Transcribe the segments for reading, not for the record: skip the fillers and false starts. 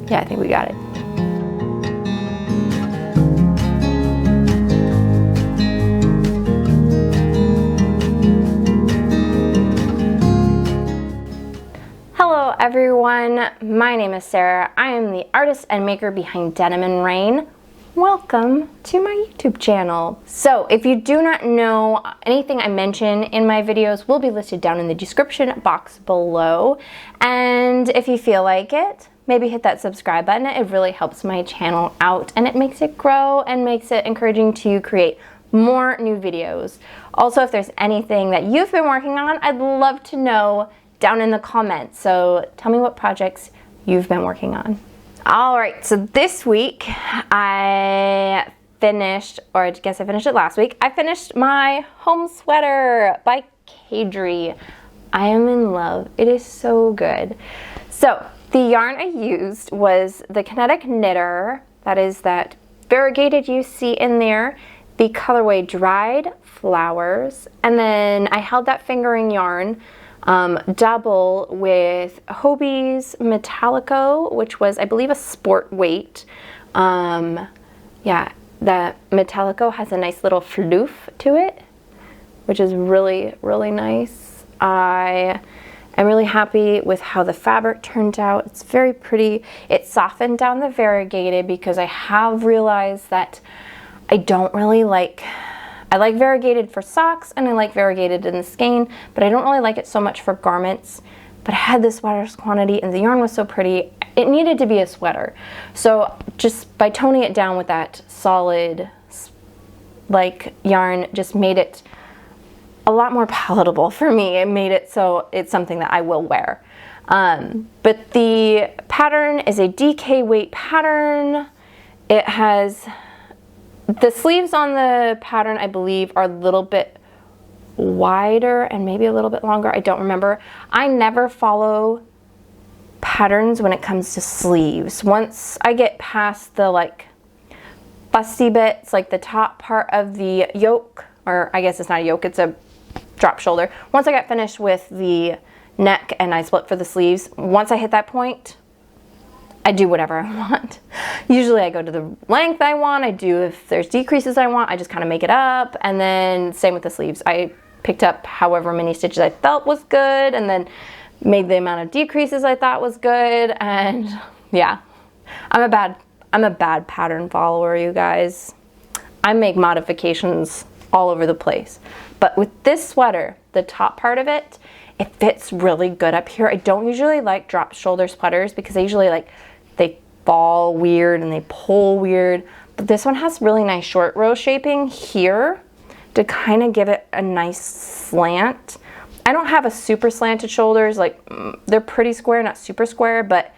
Yeah, I think we got it. Hello everyone, my name is Sarah. I am the artist and maker behind Denim and Rain. Welcome to my YouTube channel. So if you do not know, anything I mention in my videos will be listed down in the description box below. And if you feel like it, maybe hit that subscribe button. It really helps my channel out and it makes it grow and makes it encouraging to create more new videos. Also, if there's anything that you've been working on, I'd love to know down in the comments. So tell me what projects you've been working on. All right, so this week I finished, or I guess I finished it last week, I finished my home sweater by Kadri. I am in love. It is so good. So the yarn I used was the Kinetic knitter, that is that variegated you see in there, the colorway Dried Flowers, and then I held that fingering yarn double with Hobie's Metallico, which was, I believe, a sport weight. Yeah, the Metallico has a nice little floof to it, which is really, really nice. I am really happy with how the fabric turned out. It's very pretty. It softened down the variegated because I have realized that I don't really like, I like variegated for socks and I like variegated in the skein, but I don't really like it so much for garments. But I had this sweater's quantity and the yarn was so pretty, it needed to be a sweater. So just by toning it down with that solid like yarn just made it a lot more palatable for me. It made it so it's something that I will wear. But the pattern is a DK weight pattern. It has the sleeves on the pattern, I believe, are a little bit wider and maybe a little bit longer. I don't remember. I never follow patterns when it comes to sleeves. Once I get past the like busty bits, like the top part of the yoke, or I guess it's not a yoke, it's a drop shoulder. Once I got finished with the neck and I split for the sleeves, once I hit that point, I do whatever I want. Usually I go to the length I want. I do, if there's decreases I want, I just kind of make it up. And then same with the sleeves. I picked up however many stitches I felt was good and then made the amount of decreases I thought was good. And yeah, I'm a bad pattern follower, you guys. I make modifications all over the place. But with this sweater, the top part of it, it fits really good up here. I don't usually like drop shoulder sweaters because they usually like, they fall weird and they pull weird. But this one has really nice short row shaping here to kind of give it a nice slant. I don't have a super slanted shoulders, like they're pretty square, not super square, but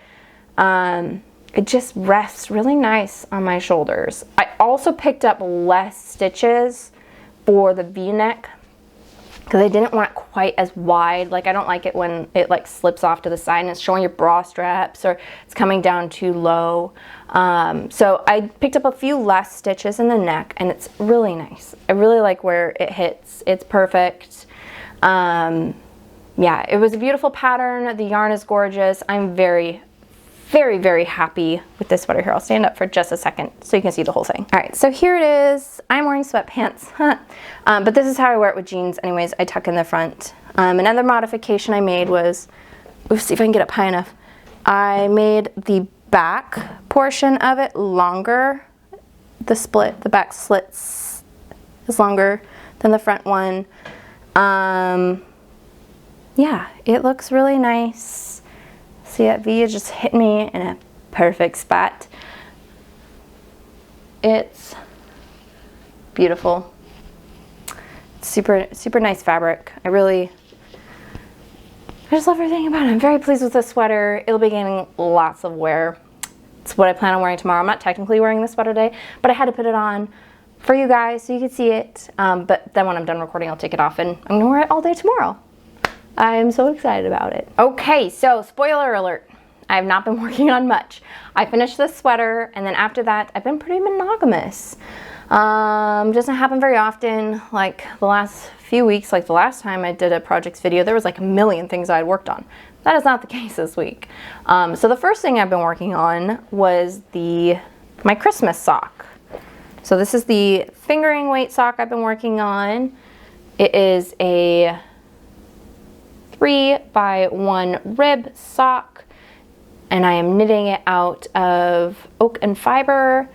it just rests really nice on my shoulders. I also picked up less stitches for the V-neck because I didn't want it quite as wide. Like I don't like it when it like slips off to the side and it's showing your bra straps or it's coming down too low. So I picked up a few less stitches in the neck and it's really nice. I really like where it hits. It's perfect. Yeah, it was a beautiful pattern. The yarn is gorgeous. I'm very, very happy with this sweater here. I'll stand up for just a second so you can see the whole thing. All right, so here it is. I'm wearing sweatpants, but this is how I wear it with jeans. Anyways, I tuck in the front. Another modification I made was, let's see if I can get up high enough. I made the back portion of it longer. The back slits is longer than the front one. Yeah, it looks really nice. See, that V just hit me in a perfect spot. It's beautiful. It's super nice fabric. I just love everything about it. I'm very pleased with this sweater. It'll be getting lots of wear. It's what I plan on wearing tomorrow. I'm not technically wearing this sweater today, but I had to put it on for you guys so you could see it. But then when I'm done recording, I'll take it off and I'm gonna wear it all day tomorrow. I am so excited about it. Okay, so spoiler alert. I have not been working on much. I finished this sweater and then after that, I've been pretty monogamous. Doesn't happen very often. Like the last few weeks, like the last time I did a projects video, there was like a million things I had worked on. That is not the case this week. So the first thing I've been working on was my Christmas sock. So this is the fingering weight sock I've been working on. It is a 3x1 rib sock, and I am knitting it out of oak and fiber.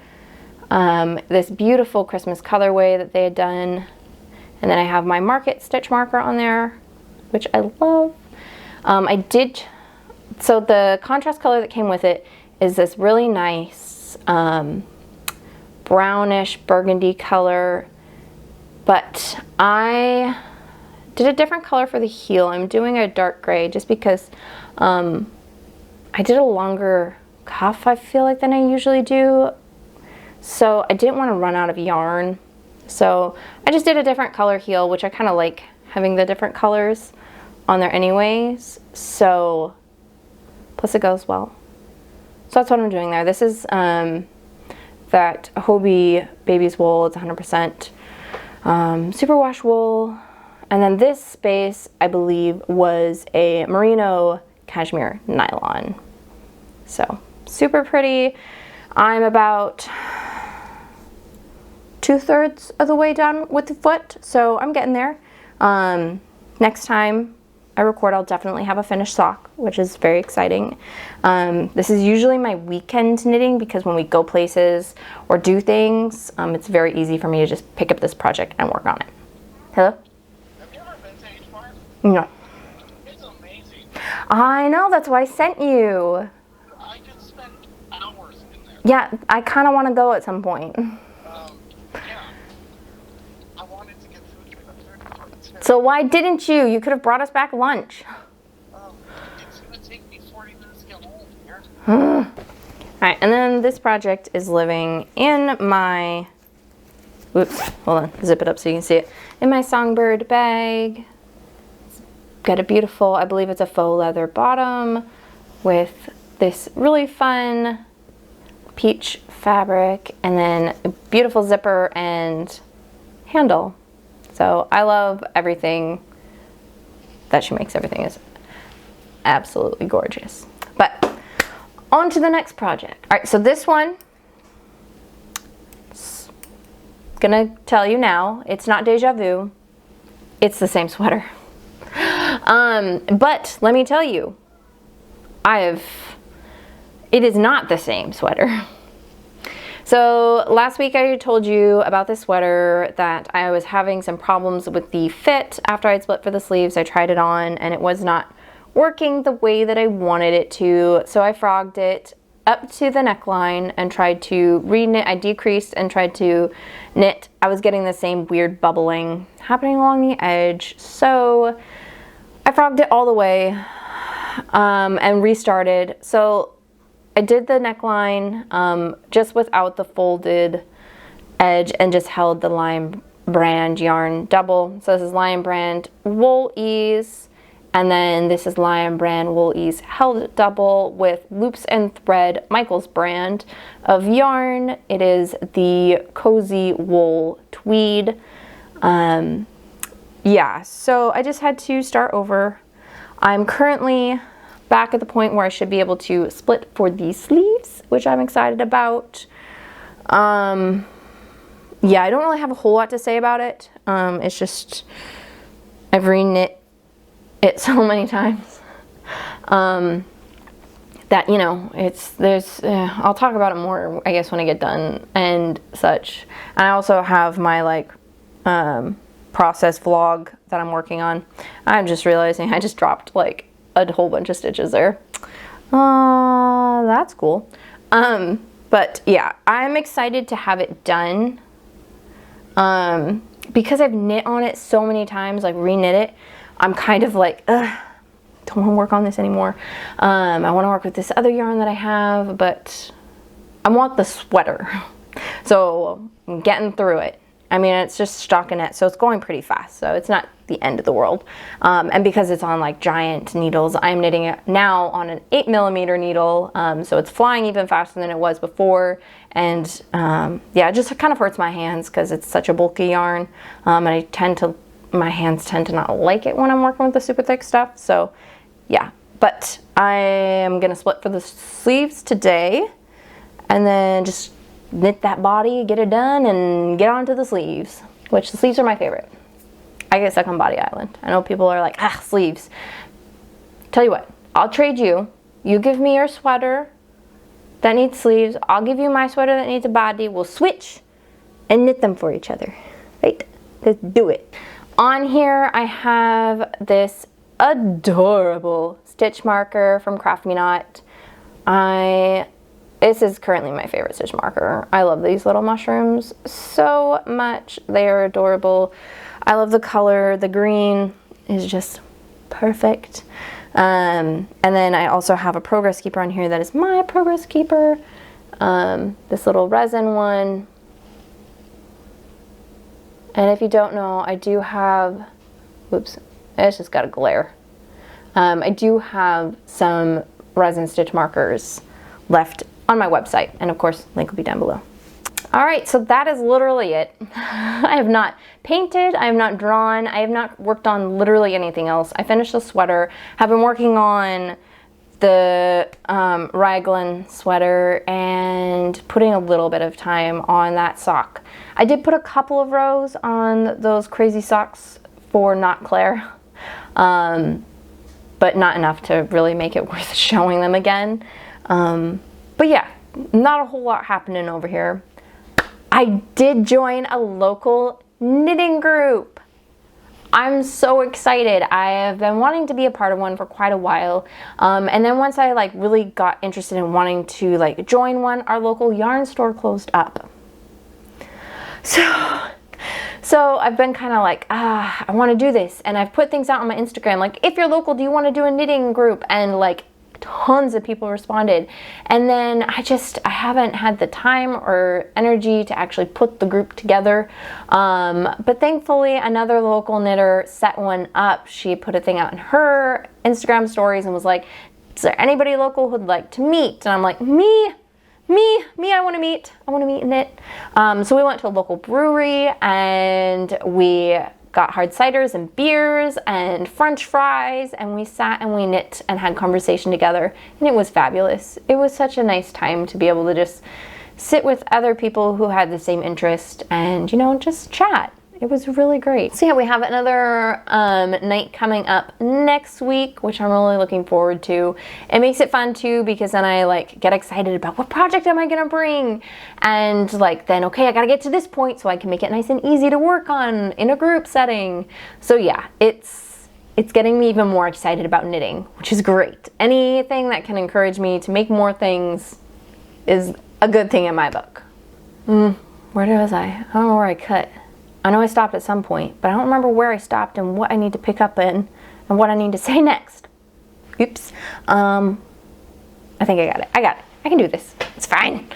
This beautiful Christmas colorway that they had done. And then I have my market stitch marker on there, which I love. So the contrast color that came with it is this really nice brownish burgundy color, but I did a different color for the heel. I'm doing a dark gray just because I did a longer cuff, I feel like, than I usually do. So I didn't want to run out of yarn. So I just did a different color heel, which I kind of like having the different colors on there anyways. So, plus it goes well. So that's what I'm doing there. This is that Hobie Baby's wool. It's 100% superwash wool. And then this space, I believe, was a merino cashmere nylon. So super pretty. I'm about 2/3 of the way done with the foot, so I'm getting there. Next time I record, I'll definitely have a finished sock, which is very exciting. This is usually my weekend knitting because when we go places or do things, it's very easy for me to just pick up this project and work on it. Hello? Have you ever been to H Mart? No. It's amazing. I know, that's why I sent you. I could spend hours in there. Yeah, I kind of want to go at some point. Yeah. I wanted to get food for the food court too. So why didn't you? You could have brought us back lunch. It's going to take me 40 minutes to get home here. Alright, and then this project is living in my, oops, hold on, zip it up so you can see it, in my Songbird bag. It's got a beautiful, I believe it's a faux leather bottom with this really fun peach fabric, and then a beautiful zipper and handle. So I love everything that she makes. Everything is absolutely gorgeous. But on to the next project. All right, so this one, gonna tell you now, it's not Deja Vu. It's the same sweater. But let me tell you, it is not the same sweater. So last week I told you about this sweater that I was having some problems with the fit after I split for the sleeves. I tried it on and it was not working the way that I wanted it to. So I frogged it up to the neckline and tried to re-knit. I decreased and tried to knit. I was getting the same weird bubbling happening along the edge. So I frogged it all the way and restarted. So I did the neckline just without the folded edge and just held the Lion Brand yarn double. So this is Lion Brand Wool Ease, and then this is Lion Brand Wool Ease held double with Loops and Thread Michael's brand of yarn. It is the Cozy Wool Tweed. Yeah, so I just had to start over. I'm currently back at the point where I should be able to split for these sleeves, which I'm excited about. Yeah, I don't really have a whole lot to say about it. It's just, I've re-knit it so many times that, you know, I'll talk about it more, I guess, when I get done and such. And I also have my, like, process vlog that I'm working on. I'm just realizing I just dropped, like, a whole bunch of stitches there. That's cool. But yeah, I'm excited to have it done. Because I've knit on it so many times, like re-knit it, I'm kind of like, ugh, don't want to work on this anymore. I want to work with this other yarn that I have, but I want the sweater. So I'm getting through it. I mean, it's just stockinette, so it's going pretty fast, so it's not the end of the world. And because it's on like giant needles, I'm knitting it now on an 8mm needle, so it's flying even faster than it was before. And yeah, it just kind of hurts my hands because it's such a bulky yarn, and my hands tend to not like it when I'm working with the super thick stuff. So yeah, but I am gonna split for the sleeves today, and then just knit that body, get it done, and get on to the sleeves, which the sleeves are my favorite. I get stuck on Body Island. I know people are like, ah, sleeves. Tell you what, I'll trade you. You give me your sweater that needs sleeves. I'll give you my sweater that needs a body. We'll switch and knit them for each other. Right? Let's do it. On here, I have this adorable stitch marker from Craft Me Not. This is currently my favorite stitch marker. I love these little mushrooms so much. They are adorable. I love the color. The green is just perfect. And then I also have a Progress Keeper on here that is my Progress Keeper. This little resin one. And if you don't know, I do have, whoops, it's just got a glare. I do have some resin stitch markers left on my website, and of course, link will be down below. All right, so that is literally it. I have not painted, I have not drawn, I have not worked on literally anything else. I finished the sweater, have been working on the Raglan sweater and putting a little bit of time on that sock. I did put a couple of rows on those crazy socks for Not Claire, but not enough to really make it worth showing them again. But yeah, not a whole lot happening over here. I did join a local knitting group. I'm so excited. I have been wanting to be a part of one for quite a while. And then once I like really got interested in wanting to like join one, our local yarn store closed up. So I've been kind of like, I want to do this. And I've put things out on my Instagram, like, if you're local, do you want to do a knitting group? And like tons of people responded. And then I haven't had the time or energy to actually put the group together. But thankfully another local knitter set one up. She put a thing out in her Instagram stories and was like, is there anybody local who'd like to meet? And I'm like, me, I want to meet and knit. So we went to a local brewery and we got hard ciders and beers and French fries, and we sat and we knit and had conversation together, and it was fabulous. It was such a nice time to be able to just sit with other people who had the same interest and, you know, just chat. It was really great. So yeah, we have another night coming up next week, which I'm really looking forward to. It makes it fun too, because then I like get excited about what project am I gonna bring, and like then okay, I gotta get to this point so I can make it nice and easy to work on in a group setting. So yeah, it's getting me even more excited about knitting, which is great. Anything that can encourage me to make more things is a good thing in my book. Where was I? I don't know where I cut. I know I stopped at some point, but I don't remember where I stopped and what I need to pick up in and what I need to say next. Oops. I think I got it. I can do this. It's fine.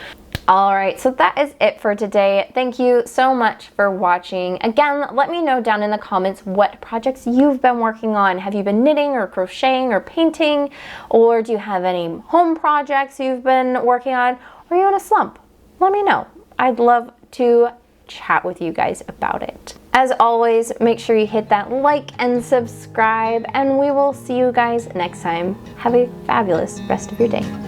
All right, so that is it for today. Thank you so much for watching. Again, let me know down in the comments what projects you've been working on. Have you been knitting or crocheting or painting? Or do you have any home projects you've been working on? Or are you in a slump? Let me know. I'd love to chat with you guys about it. As always, make sure you hit that like and subscribe, and we will see you guys next time. Have a fabulous rest of your day.